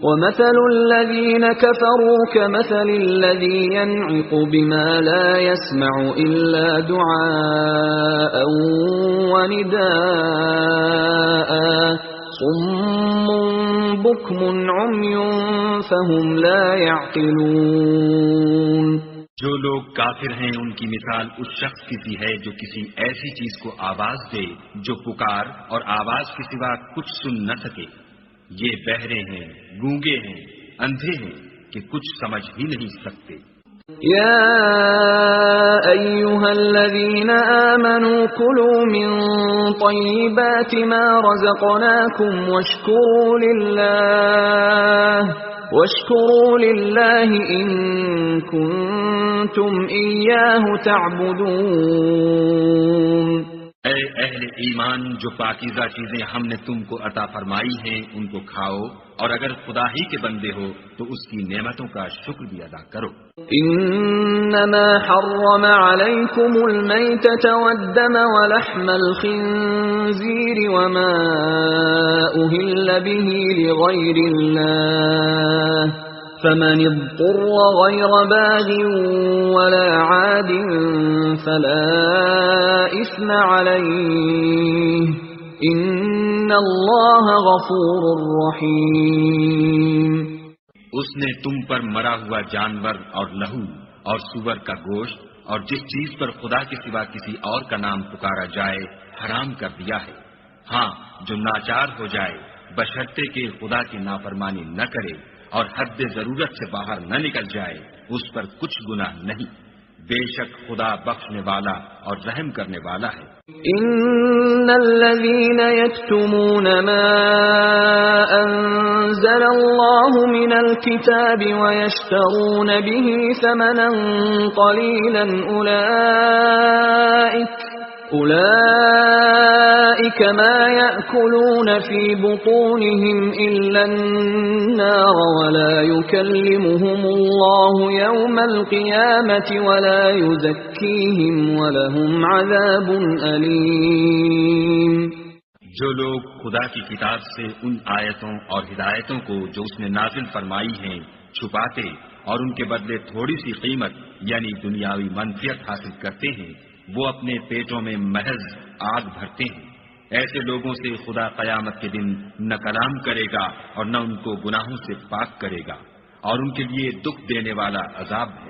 وَمَثَلُ الَّذِينَ كَفَرُوا كَمَثَلِ الَّذِي يَنْعِقُ بِمَا لَا يَسْمَعُ إِلَّا دُعَاءً وَنِدَاءً صُمٌّ بُكْمٌ عُمْيٌ فَهُمْ لَا يَعْقِلُونَ۔ جو لوگ کافر ہیں ان کی مثال اس شخص کی سی ہے جو کسی ایسی چیز کو آواز دے جو پکار اور آواز کے سوا کچھ سن نہ سکے۔ یہ بہرے ہیں، گونگے ہیں، اندھے ہیں کہ کچھ سمجھ ہی نہیں سکتے۔ یا ایھا الذین آمنوا کلوا من طیبات ما رزقناکم واشکروا للہ ان کنتم ایاہ تعبدون۔ اے اہل ایمان، جو پاکیزہ چیزیں ہم نے تم کو عطا فرمائی ہیں ان کو کھاؤ، اور اگر خدا ہی کے بندے ہو تو اس کی نعمتوں کا شکر بھی ادا کرو۔ انما حرم علیکم المیتۃ والدم ولحم الخنزیر وما اہل به لغیر اللہ فمن اضطر غیر باغ ولا عاد فلا اثم علیہ ان اللہ غفور رحیم۔ اس نے تم پر مرا ہوا جانور اور لہو اور سور کا گوشت اور جس چیز پر خدا کے سوا کسی اور کا نام پکارا جائے حرام کر دیا ہے۔ ہاں، جو ناچار ہو جائے بشرطے کہ خدا کی نافرمانی نہ کرے اور حد ضرورت سے باہر نہ نکل جائے، اس پر کچھ گناہ نہیں۔ بے شک خدا بخشنے والا اور رحم کرنے والا ہے۔ ان الذين يكتمون ما انزل الله من الكتاب ويشترون به ثمنا قليلا اولئك ما يأكلون في بطونهم الا النار ولا يكلمهم الله يوم القيامة ولا يزكيهم ولهم عذاب أليم۔ جو لوگ خدا کی کتاب سے ان آیتوں اور ہدایتوں کو جو اس نے نازل فرمائی ہیں چھپاتے اور ان کے بدلے تھوڑی سی قیمت یعنی دنیاوی منفعت حاصل کرتے ہیں، وہ اپنے پیٹوں میں محض آگ بھرتے ہیں۔ ایسے لوگوں سے خدا قیامت کے دن نہ کلام کرے گا اور نہ ان کو گناہوں سے پاک کرے گا، اور ان کے لیے دکھ دینے والا عذاب ہے۔